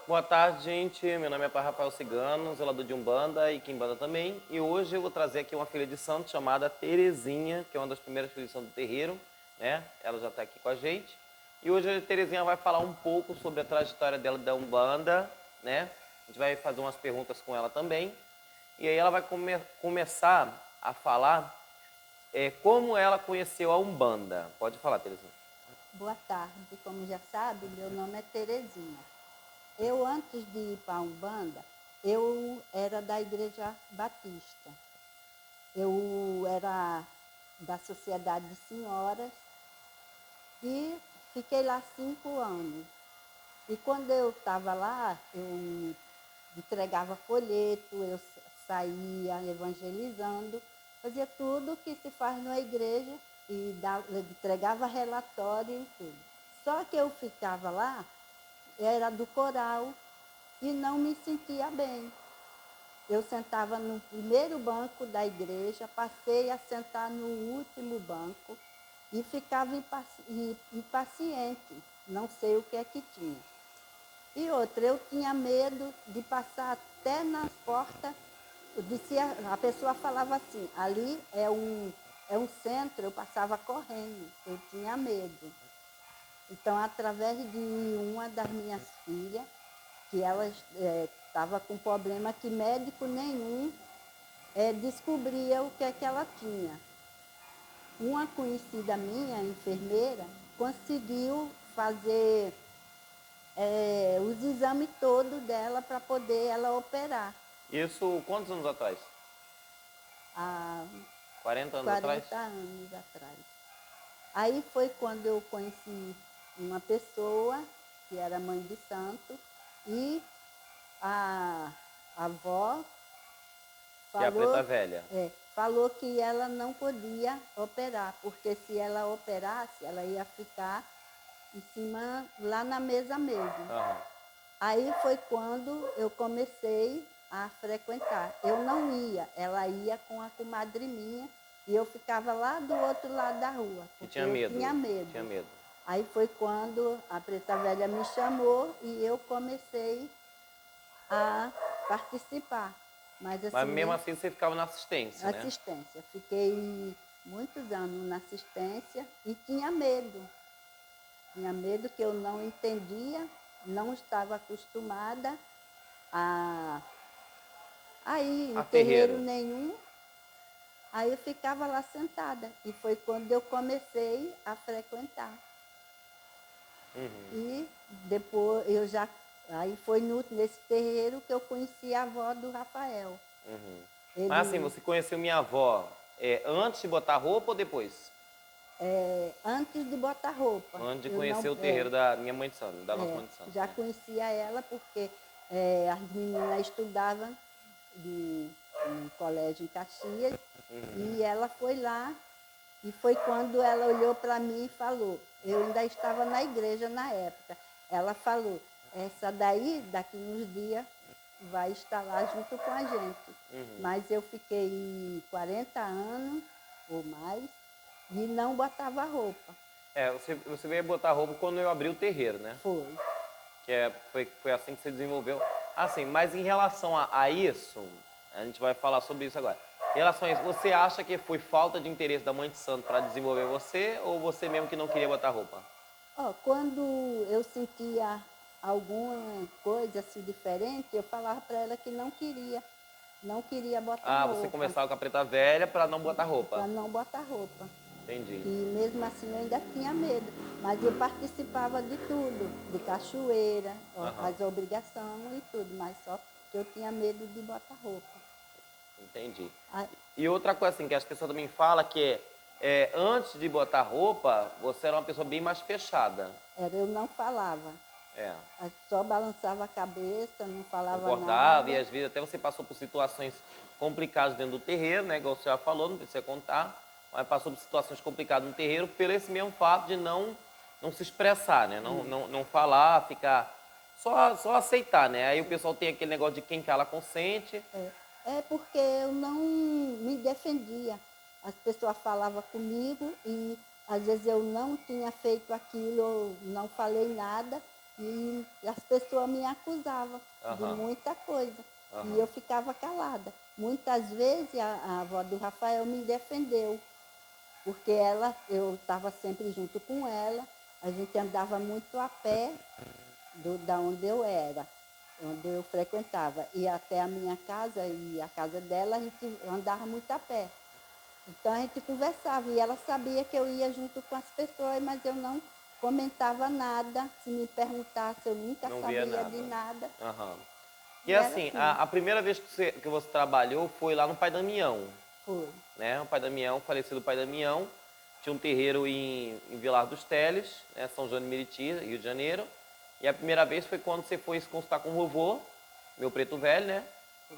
Boa tarde, gente. Meu nome é Rafael Cigano, zelador de Umbanda e Quimbanda também. E hoje eu vou trazer aqui uma filha de santo chamada Terezinha, que é uma das primeiras filhas de santo do terreiro, né? Ela já está aqui com a gente. E hoje a Terezinha vai falar um pouco sobre a trajetória dela da Umbanda, né? A gente vai fazer umas perguntas com ela também. E aí ela vai começar a falar como ela conheceu a Umbanda. Pode falar, Terezinha. Boa tarde, como já sabe, meu nome é Terezinha. Eu, antes de ir para a Umbanda, eu era da Igreja Batista. Eu era da Sociedade de Senhoras e fiquei lá 5 anos. E quando eu estava lá, eu entregava folheto, eu saía evangelizando, fazia tudo o que se faz numa igreja e entregava relatório e tudo. Só que eu ficava lá, era do coral e não me sentia bem. Eu sentava no primeiro banco da igreja, passei a sentar no último banco e ficava impaciente, não sei o que é que tinha. E outra, eu tinha medo de passar até nas portas, a pessoa falava assim, ali é um centro, eu passava correndo, eu tinha medo. Então, através de uma das minhas filhas, que ela estava com problema que médico nenhum descobria o que é que ela tinha. Uma conhecida minha, enfermeira, conseguiu fazer os exames todos dela para poder ela operar. Isso quantos anos atrás? Há 40 anos atrás? 40 anos atrás. Aí foi quando eu conheci uma pessoa que era mãe de santo e a avó Que é a Preta falou, Velha. falou que ela não podia operar, porque se ela operasse, ela ia ficar em cima, lá na mesa mesmo. Aham. Aí foi quando eu comecei a frequentar. Eu não ia, ela ia com a comadre minha e eu ficava lá do outro lado da rua, E porque tinha eu medo. tinha medo. Tinha medo. Aí foi quando a Preta Velha me chamou e eu comecei a participar. Mas Mas assim, mesmo assim você ficava na assistência, né? assistência. Fiquei muitos anos na assistência e tinha medo. Tinha medo que eu não entendia, não estava acostumada a ir em A terreiro terreiro. nenhum. Aí eu ficava lá sentada. E foi quando eu comecei a frequentar. E depois eu já. Aí foi nesse terreiro que eu conheci a avó do Rafael. Mas assim, Ele, você conheceu minha avó antes de botar roupa ou depois? antes de botar roupa, Antes de eu conhecer não. o terreiro da minha mãe de santo, da nossa mãe de santo, Já né? conhecia ela porque as meninas estudavam em colégio em Caxias e ela foi lá e foi quando ela olhou para mim e falou, eu ainda estava na igreja na época, ela falou, essa daí, daqui uns dias, vai estar lá junto com a gente. Mas eu fiquei 40 anos ou mais e não botava roupa. Você veio botar roupa quando eu abri o terreiro, né? Foi. Foi assim que você desenvolveu. Assim, mas em relação a isso, a gente vai falar sobre isso agora. Em relação a isso, você acha que foi falta de interesse da mãe de santo para desenvolver você ou você mesmo que não queria botar roupa? Quando eu sentia alguma coisa assim diferente, eu falava para ela que não queria botar Ah, você roupa, conversava com a Preta Velha para não botar para roupa. não botar roupa. Entendi. E mesmo assim eu ainda tinha medo, mas eu participava de tudo, de cachoeira, Aham, as obrigações e tudo, mas só que eu tinha medo de botar roupa. entendi. Ah, E outra coisa assim que as pessoas também falam que antes de botar roupa, você era uma pessoa bem mais fechada. eu não falava, É. só balançava a cabeça, não falava Concordava e nada. às vezes até você passou por situações complicadas dentro do terreiro, né? Igual você já falou, não precisa contar, mas passou por situações complicadas no terreiro pelo esse mesmo fato de não se expressar, né? Não falar, ficar só aceitar, né? Aí o pessoal tem aquele negócio de quem cala consente. É porque eu não me defendia. As pessoas falavam comigo e às vezes eu não tinha feito aquilo, eu não falei nada E as pessoas me acusavam de Aham. muita coisa. Aham. E eu ficava calada. Muitas vezes a avó do Rafael me defendeu, porque eu estava sempre junto com ela, a gente andava muito a pé da onde eu era, onde eu frequentava. E até a minha casa e a casa dela, a gente andava muito a pé. Então a gente conversava e ela sabia que eu ia junto com as pessoas, mas eu não comentava nada. Se me perguntasse, eu nunca Não via sabia de nada. nada. Aham. E E era assim, assim, a primeira vez que você trabalhou foi lá no Pai Damião, foi. né? O Pai Damião, falecido Pai Damião, tinha um terreiro em Vilar dos Teles, né? São João de Meriti, Rio de Janeiro. E a primeira vez foi quando você foi se consultar com o vovô, meu preto velho, né?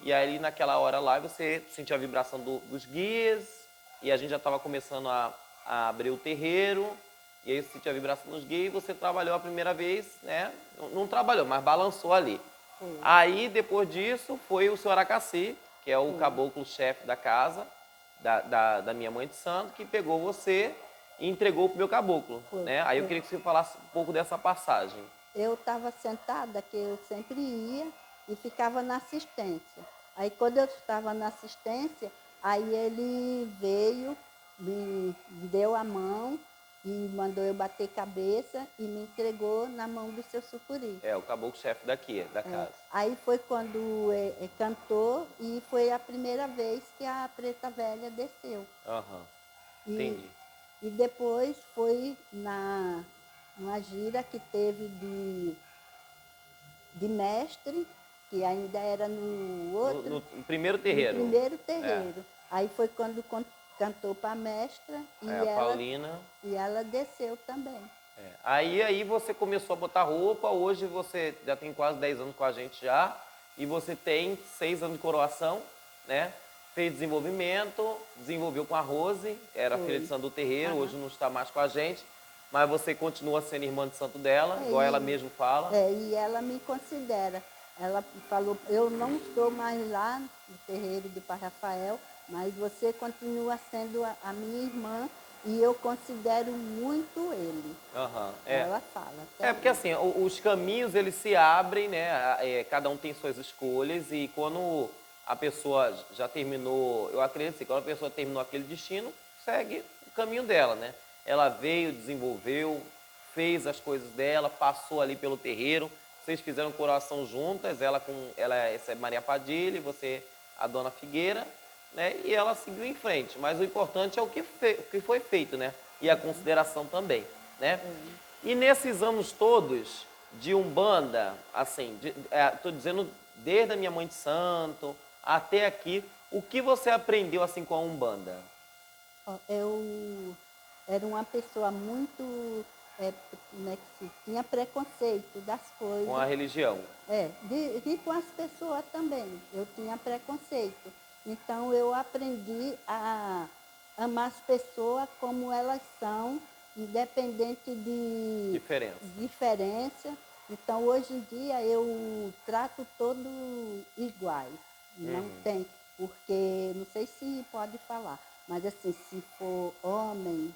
E aí naquela hora lá você sentiu a vibração dos guias, e a gente já estava começando a abrir o terreiro, e aí você sentiu a vibração dos guias e você trabalhou a primeira vez, né? Não trabalhou, mas balançou ali. Foi, Aí, depois disso, foi o senhor Aracci, que é o foi, caboclo-chefe da casa, da minha mãe de santo, que pegou você e entregou pro meu caboclo, foi. né? Aí eu queria que você falasse um pouco dessa passagem. Eu estava sentada, que eu sempre ia e ficava na assistência. Aí quando eu estava na assistência, aí ele veio, me deu a mão e mandou eu bater cabeça e me entregou na mão do seu sucuri. É, o caboclo-chefe daqui, da É, casa. aí foi quando cantou e foi a primeira vez que a preta velha desceu. Aham, E, entendi. e depois foi numa gira que teve de mestre, que ainda era no outro, No primeiro no terreiro. primeiro É, terreiro. Aí foi quando cantou para a mestra é a Paulina. e ela desceu também. É. Aí você começou a botar roupa, hoje você já tem quase 10 anos com a gente já, e você tem 6 anos de coroação, né? Fez desenvolvimento, desenvolveu com a Rose, era filha de Foi. Santo do Terreiro, Aham. hoje não está mais com a gente, mas você continua sendo irmã de santo dela, É, igual ela mesmo fala. e ela me considera. Ela falou, eu não estou mais lá no terreiro do Pai Rafael, mas você continua sendo a minha irmã e eu considero muito ele. Aham, é. Ela fala É até porque hoje. assim, os caminhos eles se abrem, né? Cada um tem suas escolhas e quando a pessoa já terminou, eu acredito assim, quando a pessoa terminou aquele destino, segue o caminho dela, né? Ela veio, desenvolveu, fez as coisas dela, passou ali pelo terreiro, vocês fizeram coração juntas, essa é Maria Padilha e você a Dona Figueira, né? E ela seguiu em frente. Mas o importante é o que foi feito, né? E a consideração também, né? E nesses anos todos de Umbanda, assim, estou dizendo desde a minha mãe de santo até aqui, o que você aprendeu assim com a Umbanda? Ó, eu era uma pessoa muito, como é que tinha preconceito das Com a coisas. religião? E com as pessoas também, eu tinha preconceito. Então eu aprendi a amar as pessoas como elas são, independente de Diferença. diferença. Então hoje em dia eu trato todos iguais. Não tem, porque não sei se pode falar, mas assim, se for homem,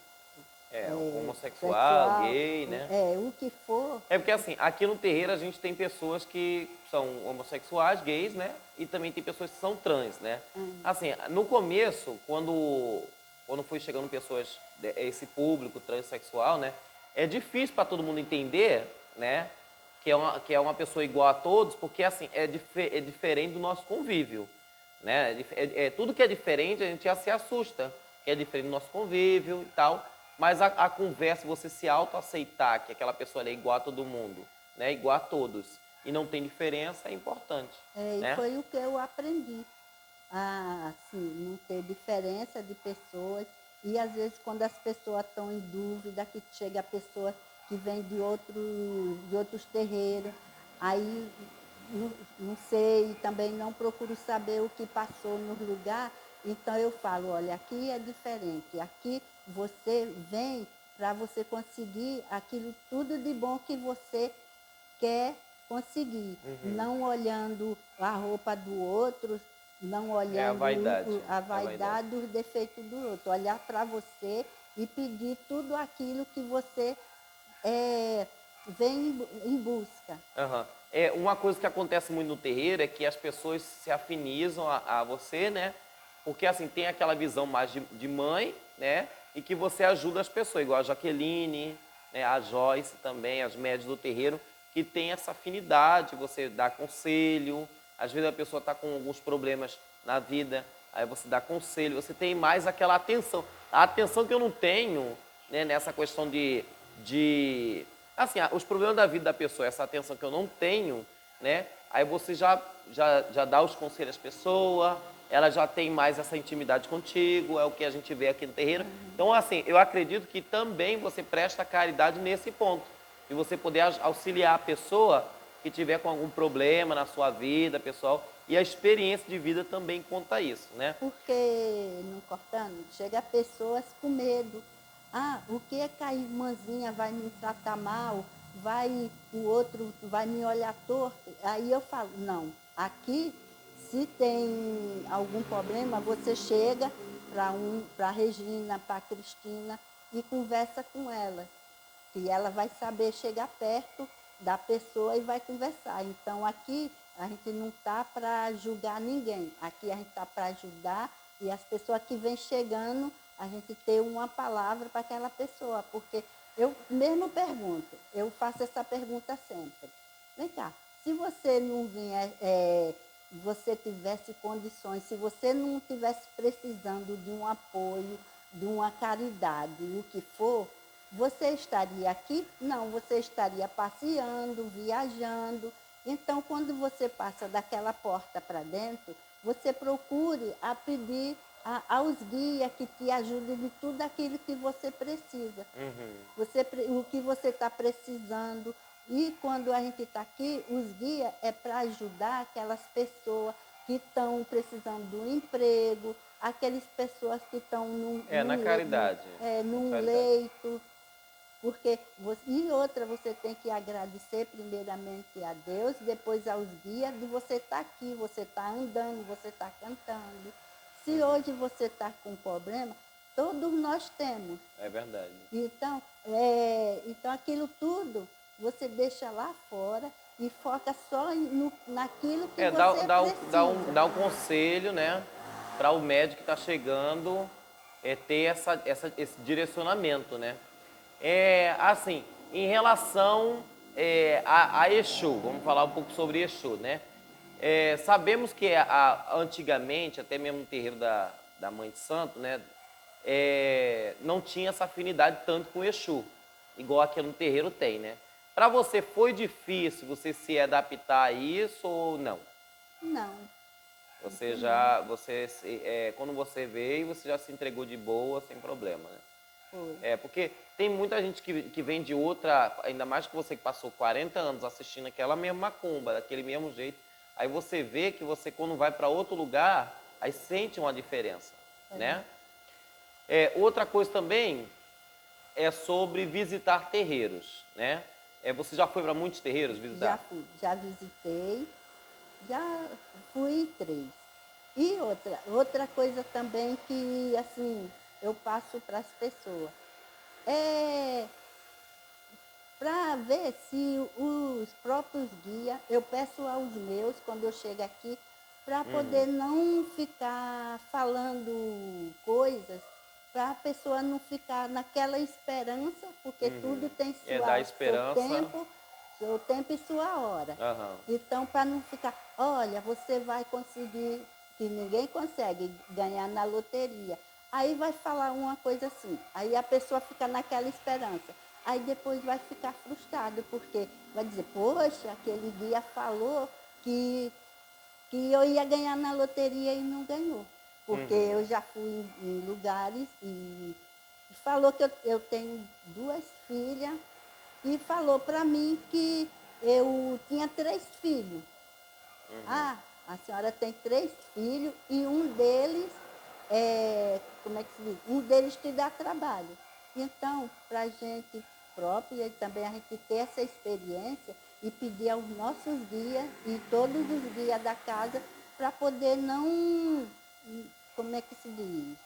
É, homossexual, sexual, gay, né? o que for, É porque assim, aqui no terreiro a gente tem pessoas que são homossexuais, gays, né? E também tem pessoas que são trans, né? Assim, no começo, quando foi chegando pessoas, esse público transexual, né? É difícil para todo mundo entender, né? Que é uma pessoa igual a todos, porque assim, é diferente do nosso convívio, né? Tudo que é diferente a gente já se assusta, que é diferente do nosso convívio e tal. Mas a conversa, você se autoaceitar que aquela pessoa ali é igual a todo mundo, né? Igual a todos, e não tem diferença, é importante, e né? foi o que eu aprendi. A, assim, não ter diferença de pessoas. E às vezes quando as pessoas estão em dúvida, que chega a pessoa que vem de outros terreiros, aí não sei, também não procuro saber o que passou no lugar, então eu falo, olha, aqui é diferente, aqui você vem para você conseguir aquilo tudo de bom que você quer conseguir, não olhando a roupa do outro, não É a olhando vaidade, a é a vaidade. vaidade, os defeitos do outro, olhar para você e pedir tudo aquilo que você vem em busca. Aham. É, uma coisa que acontece muito no terreiro é que as pessoas se afinizam a você, né? Porque, assim, tem aquela visão mais de mãe, né? E que você ajuda as pessoas, igual a Jaqueline, né? A Joyce também, as médias do terreiro, que tem essa afinidade, você dá conselho. Às vezes a pessoa está com alguns problemas na vida, aí você dá conselho, você tem mais aquela atenção. A atenção que eu não tenho, né, nessa questão de assim, os problemas da vida da pessoa, essa atenção que eu não tenho, né? Aí você já dá os conselhos às pessoas, ela já tem mais essa intimidade contigo, é o que a gente vê aqui no terreiro. Então, assim, eu acredito que também você presta caridade nesse ponto, de você poder auxiliar a pessoa que tiver com algum problema na sua vida, pessoal, e a experiência de vida também conta isso, né? Porque, não cortando, chega pessoas com medo. Ah, o que é que a irmãzinha vai me tratar mal? O outro vai me olhar torto? Aí eu falo, não, aqui, se tem algum problema, você chega para a Regina, para a Cristina e conversa com ela, que ela vai saber chegar perto da pessoa e vai conversar. Então, aqui a gente não está para julgar ninguém. Aqui a gente está para ajudar e as pessoas que vêm chegando, a gente ter uma palavra para aquela pessoa. Porque eu mesmo pergunto, eu faço essa pergunta sempre. Vem cá, se você não vier, você tivesse condições, se você não tivesse precisando de um apoio, de uma caridade, o que for, você estaria aqui? Não, você estaria passeando, viajando. Então, quando você passa daquela porta para dentro, você procure a pedir aos guias que te ajudem de tudo aquilo que você precisa. O que você está precisando. E quando a gente está aqui, os guias é para ajudar aquelas pessoas que estão precisando de um emprego, aquelas pessoas que estão Na caridade. num Na caridade. leito. Porque e outra, você tem que agradecer primeiramente a Deus, depois aos guias de você estar aqui, você está andando, você está cantando. Se hoje você está com problema, todos nós temos. É verdade. Então aquilo tudo você deixa lá fora e foca só naquilo que você precisa. Dá um conselho, né, para o médico que está chegando, ter esse direcionamento, né? Assim, em relação a Exu, vamos falar um pouco sobre Exu, né? Sabemos que antigamente, até mesmo no terreiro da Mãe de Santo, né, não tinha essa afinidade tanto com Exu, igual aqui no terreiro tem, né? Para você foi difícil você se adaptar a isso ou não? Não, Você quando você veio, você já se entregou de boa, sem problema, né? foi. Porque tem muita gente que vem de outra, ainda mais que você que passou 40 anos assistindo aquela mesma macumba, daquele mesmo jeito, aí você vê que você quando vai para outro lugar, aí sente uma diferença, né? Outra coisa também é sobre visitar terreiros, né? Você já foi para muitos terreiros visitar? Já fui, já visitei, já fui em 3. E outra coisa também que, assim, eu passo para as pessoas. É para ver se os próprios guias, eu peço aos meus, quando eu chego aqui, para poder não ficar falando coisas, para a pessoa não ficar naquela esperança, porque tudo tem Dar esperança. seu tempo e sua hora. Aham. Então, para não ficar, olha, você vai conseguir, que ninguém consegue ganhar na loteria. Aí vai falar uma coisa assim, aí a pessoa fica naquela esperança. Aí depois vai ficar frustrado, porque vai dizer, poxa, aquele dia falou que eu ia ganhar na loteria e não ganhou. Porque eu já fui em lugares e falou que eu tenho 2 filhas e falou para mim que eu tinha 3 filhos. Ah, a senhora tem 3 filhos e um deles, como é que se diz? Um deles te dá trabalho. Então, para a gente própria, e também a gente ter essa experiência e pedir aos nossos guias e todos os guias da casa para poder não, como é que se diz?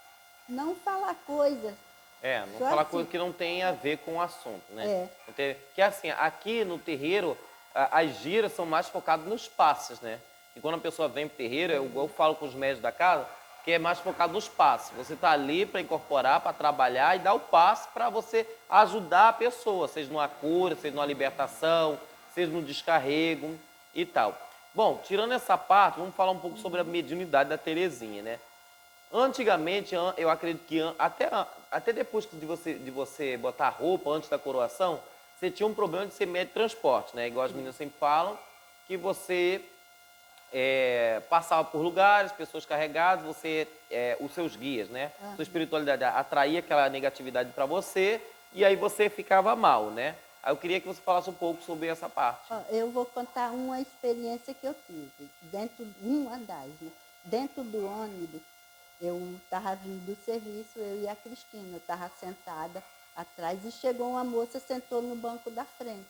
Não falar coisas Não Só falar assim. coisa que não tem a ver com o assunto, né? É. Porque assim, aqui no terreiro, as giras são mais focadas nos passes, né? E quando a pessoa vem pro terreiro, eu falo com os médios da casa, que é mais focado nos passes. Você tá ali para incorporar, para trabalhar e dar o passe para você ajudar a pessoa, seja numa cura, seja numa libertação, seja no descarrego e tal. Bom, tirando essa parte, vamos falar um pouco sobre a mediunidade da Terezinha, né? Antigamente, eu acredito que até depois de você botar a roupa, antes da coroação, você tinha um problema de ser médio de transporte, né? Igual as meninas sempre falam, que você passava por lugares, pessoas carregadas, os seus guias, né? Sua espiritualidade atraía aquela negatividade para você e aí você ficava mal, né? Aí eu queria que você falasse um pouco sobre essa parte. Ó, eu vou contar uma experiência que eu tive, uma das, né? Dentro do ônibus, eu estava vindo do serviço, eu e a Cristina, eu estava sentada atrás e chegou uma moça, sentou no banco da frente.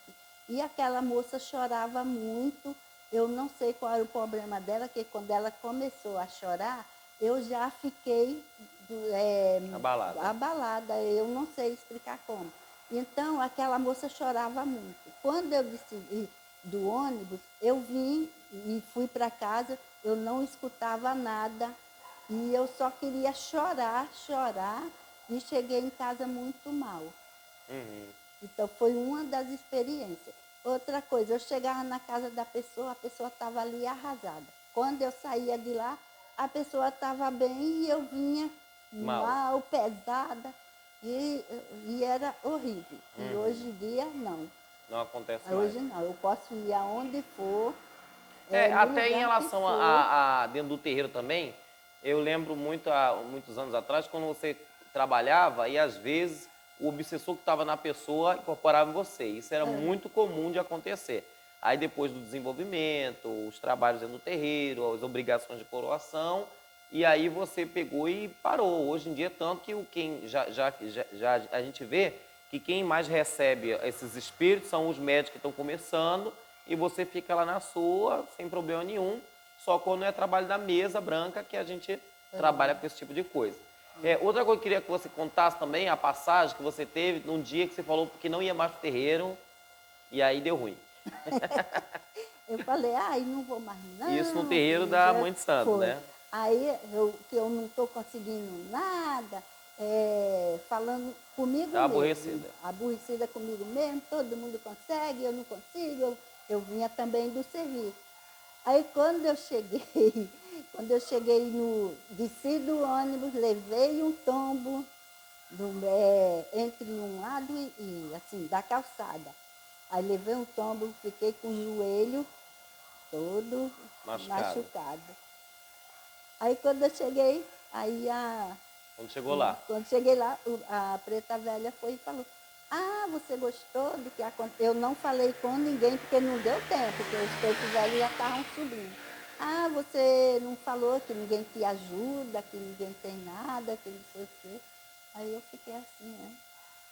E aquela moça chorava muito, eu não sei qual era o problema dela, que quando ela começou a chorar, eu já fiquei abalada, eu não sei explicar como. Então, aquela moça chorava muito. Quando eu desci do ônibus, eu vim e fui para casa, eu não escutava nada e eu só queria chorar, chorar e cheguei em casa muito mal. Então, foi uma das experiências. Outra coisa, eu chegava na casa da pessoa, a pessoa estava ali arrasada. Quando eu saía de lá, a pessoa estava bem e eu vinha mal pesada. E era horrível. E hoje em dia, não. Não acontece mais. Hoje não. Eu posso ir aonde for, no Até em lugar que relação for. a dentro do terreiro também, eu lembro muito, há muitos anos atrás, quando você trabalhava e às vezes o obsessor que estava na pessoa incorporava em você. Isso era muito comum de acontecer. Aí depois do desenvolvimento, os trabalhos dentro do terreiro, as obrigações de coroação, e aí você pegou e parou. Hoje em dia, tanto que quem já a gente vê que quem mais recebe esses espíritos são os médicos que estão começando e você fica lá na sua, sem problema nenhum, só quando é trabalho da mesa branca que a gente trabalha com esse tipo de coisa. Outra coisa que eu queria que você contasse também, a passagem que você teve num dia que você falou que não ia mais pro terreiro e aí deu ruim. Eu falei, ai, não vou mais não. Isso no terreiro da Mãe de Santo, foi. né? Aí, que eu não estou conseguindo nada, falando comigo Tá mesmo. aborrecida. Aborrecida comigo mesmo, todo mundo consegue, eu não consigo. Eu vinha também do serviço. Aí quando eu cheguei, desci do ônibus, levei um tombo entre um lado e assim, da calçada. Aí levei um tombo, fiquei com o joelho todo machucado. Aí quando eu cheguei, Quando chegou lá. quando cheguei lá, a preta velha foi e falou, você gostou do que aconteceu? Eu não falei com ninguém, porque não deu tempo, porque os pretos velhos já estavam subindo. Você não falou que ninguém te ajuda, que ninguém tem nada, que não sei o quê. Aí eu fiquei assim, né?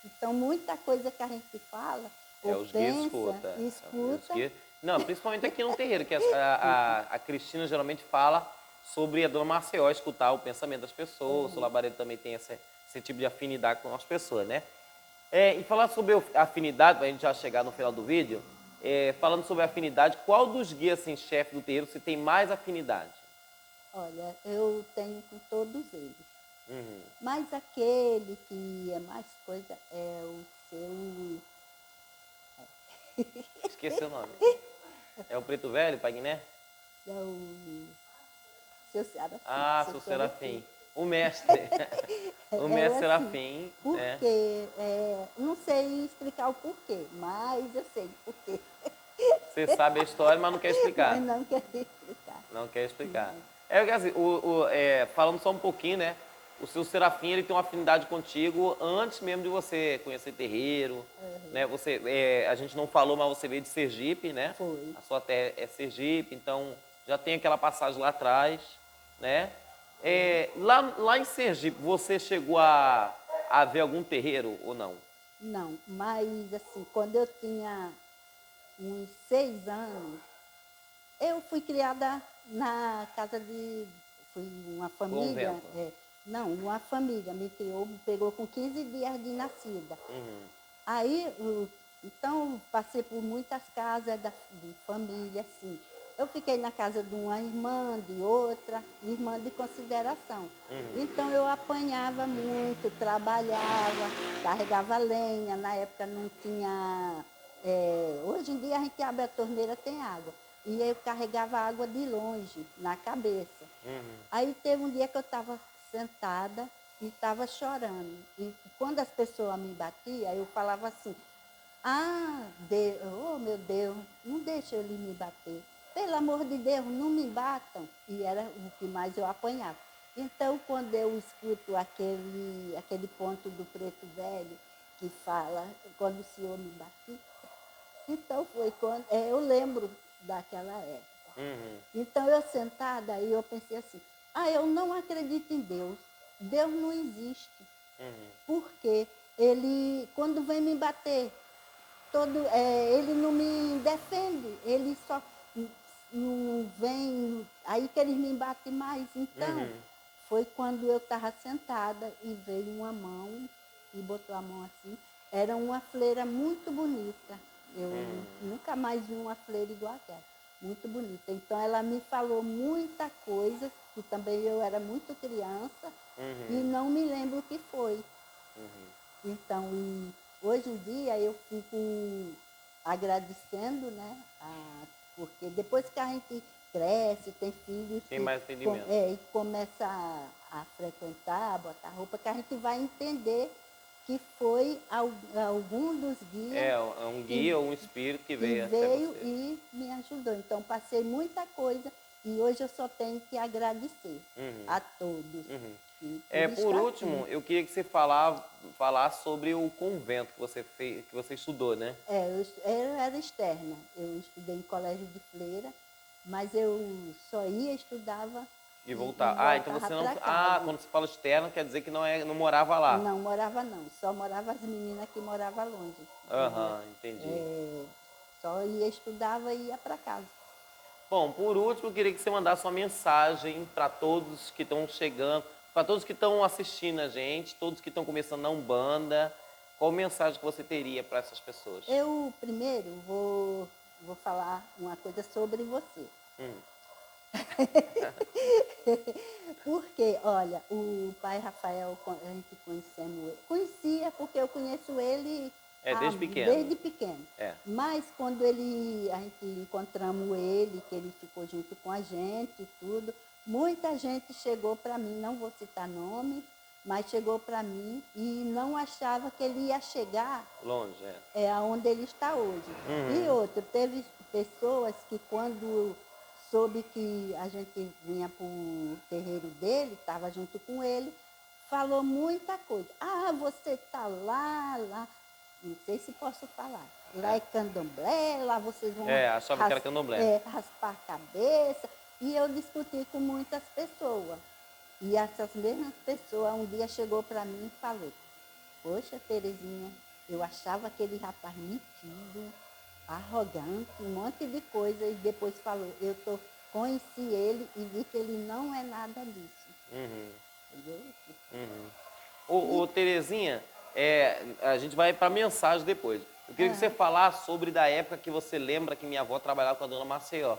Então, muita coisa que a gente fala, ou Os guias pensa, escuta. Não, principalmente aqui no terreiro, que a Cristina geralmente fala sobre a Dona Maceió escutar o pensamento das pessoas. O Labaredo também tem esse tipo de afinidade com as pessoas, né? E falar sobre afinidade, para a gente já chegar no final do vídeo, falando sobre afinidade, qual dos guias, assim, chefe do terreiro, você tem mais afinidade? Olha, eu tenho com todos eles. Mas aquele que é mais coisa é o seu... Esqueci o nome. É o Preto Velho, Pagné? É o seu Serafim. Seu Serafim. O mestre. O mestre Serafim. Porque, não sei explicar o porquê, mas eu sei o porquê. Você sabe a história, mas não quer explicar. Mas não quer explicar. Não quer explicar. Porque assim, falando só um pouquinho, né? O seu Serafim, ele tem uma afinidade contigo antes mesmo de você conhecer terreiro, né? A gente não falou, mas você veio de Sergipe, né? Foi. A sua terra é Sergipe, então já tem aquela passagem lá atrás, né? Lá em Sergipe, você chegou a ver algum terreiro ou não? Não, mas assim, quando eu tinha uns 6 anos, eu fui criada na casa fui uma família, Convento. Não, uma família me criou, me pegou com 15 dias de nascida. Uhum. Aí, então, passei por muitas casas de família, assim. Eu fiquei na casa de uma irmã, de outra, irmã de consideração. Uhum. Então, eu apanhava muito, trabalhava, carregava lenha. Na época não tinha... hoje em dia a gente abre a torneira, tem água. E eu carregava água de longe, na cabeça. Uhum. Aí teve um dia que eu estava sentada e estava chorando. E quando as pessoas me batiam, eu falava assim, Deus, oh meu Deus, não deixa ele me bater. Pelo amor de Deus, não me batam. E era o que mais eu apanhava. Então, quando eu escuto aquele ponto do preto velho que fala, quando o Senhor me batia, então foi quando, eu lembro daquela época. Uhum. Então eu sentada aí eu pensei assim, eu não acredito em Deus. Deus não existe. Uhum. Porque ele, quando vem me bater, ele não me defende, ele só não vem, aí que eles me batem mais. Então, Uhum. foi quando eu estava sentada e veio uma mão e botou a mão assim. Era uma freira muito bonita. Eu nunca mais vi uma freira igual aquela. Muito bonita. Então, ela me falou muita coisa, que também eu era muito criança, e Uhum. não me lembro o que foi. Uhum. Então, hoje em dia eu fico agradecendo, né? Porque depois que a gente cresce, tem filhos Tem mais entendimento. e começa a frequentar, botar roupa, que a gente vai entender que foi algum dos guias É um que, guia ou um espírito que que veio até veio você. e me ajudou. Então, passei muita coisa e hoje eu só tenho que agradecer Uhum. a todos. Uhum. E por Por estar último, aqui. eu queria que você falasse sobre o convento que você fez, que você estudou, né? Eu era externa. Eu estudei em colégio de freira, mas eu só ia, estudava E e voltar. Ah, então voltava você não. para Ah, casa. quando você fala externo, quer dizer que não morava lá. Não morava não, só morava as meninas que moravam longe. Entendeu? Aham, entendi. É, só ia, estudava e ia para casa. Bom, por último, eu queria que você mandasse uma mensagem para todos que estão chegando, para todos que estão assistindo a gente, todos que estão começando na Umbanda. Qual mensagem que você teria para essas pessoas? Eu primeiro vou falar uma coisa sobre você. Hum. Porque, olha, o pai Rafael, a gente conhecia porque eu conheço ele Desde pequeno. desde pequeno. É. Mas quando a gente encontramos ele, que ele ficou junto com a gente e tudo, muita gente chegou para mim, não vou citar nome, mas chegou para mim e não achava que ele ia chegar Longe, aonde ele está hoje. E outro, teve pessoas que quando soube que a gente vinha para o terreiro dele, estava junto com ele, falou muita coisa. Você está lá, não sei se posso falar. Lá é candomblé, lá vocês vão achava que era candomblé. raspar a cabeça. E eu discuti com muitas pessoas. E essas mesmas pessoas um dia chegou para mim e falou, poxa, Terezinha, eu achava aquele rapaz metido, arrogante, um monte de coisa, e depois falou, conheci ele e vi que ele não é nada disso. Uhum. Entendeu? Uhum. Ô, Terezinha, a gente vai para mensagem depois. Eu queria que você falasse sobre da época que você lembra que minha avó trabalhava com a dona Maceió.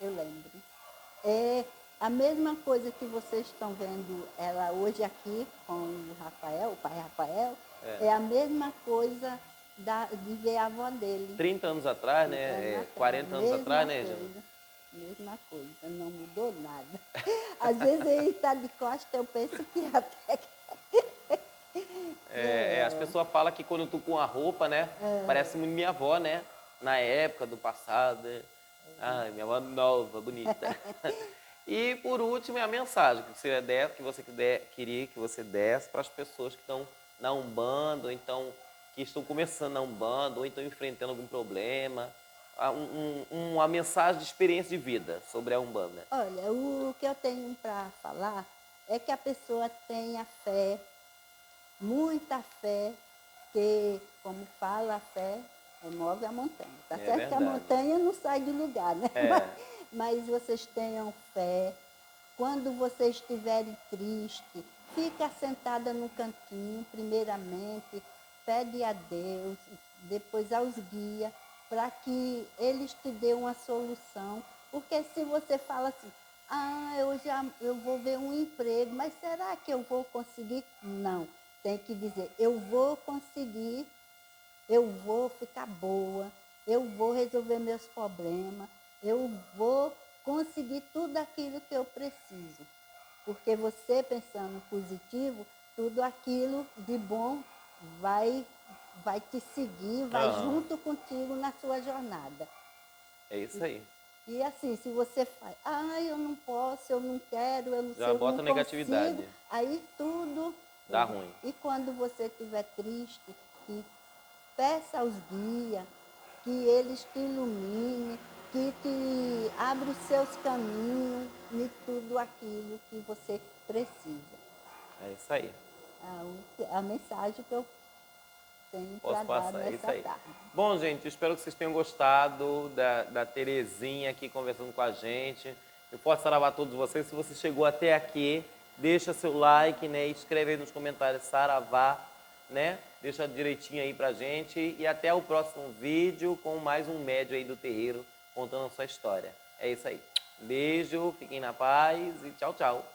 Eu lembro. É a mesma coisa que vocês estão vendo ela hoje aqui com o Rafael, o pai Rafael, é a mesma coisa de ver a avó dele. 30 anos atrás, 30 né? anos atrás, 40 anos atrás, né, coisa, Jana? mesma coisa, não mudou nada. Às vezes ele está de costas, eu penso que até que As pessoas falam que quando eu tô com a roupa, né? Parece muito minha avó, né? Na época do passado. Né? Ai, minha avó nova, bonita. E por último é a mensagem queria que você desse para as pessoas que estão na Umbanda, ou então que estão começando na Umbanda, ou então enfrentando algum problema. Uma mensagem de experiência de vida sobre a Umbanda. Olha, o que eu tenho para falar é que a pessoa tenha fé, muita fé, que, como fala, a fé remove a montanha. Tá certo Verdade. que a montanha não sai do lugar, né? Mas vocês tenham fé, Quando vocês estiverem tristes, fica sentada no cantinho, primeiramente, pede a Deus, depois aos guias, para que eles te dêem uma solução. Porque se você fala assim, eu vou ver um emprego, mas será que eu vou conseguir? Não, tem que dizer, eu vou conseguir, eu vou ficar boa, eu vou resolver meus problemas, eu vou conseguir tudo aquilo que eu preciso. Porque você pensando positivo, tudo aquilo de bom vai, vai te seguir, vai Aham. junto contigo na sua jornada. É isso aí. E assim, se você faz, eu não posso, eu não quero, eu não sei, Já eu não bota negatividade. consigo, aí tudo Dá ruim. E quando você estiver triste, que peça aos guias, que eles te iluminem, que te abra os seus caminhos e tudo aquilo que você precisa. É isso aí. A mensagem que eu tenho para Posso dar passar, é isso nessa aí. tarde. Bom, gente, espero que vocês tenham gostado da Terezinha aqui conversando com a gente. Eu posso saravá a todos vocês. Se você chegou até aqui, deixa seu like, né? Escreve aí nos comentários saravá, né? Deixa direitinho aí pra gente. E até o próximo vídeo com mais um médio aí do terreiro contando a sua história. É isso aí. Beijo, fiquem na paz e tchau, tchau.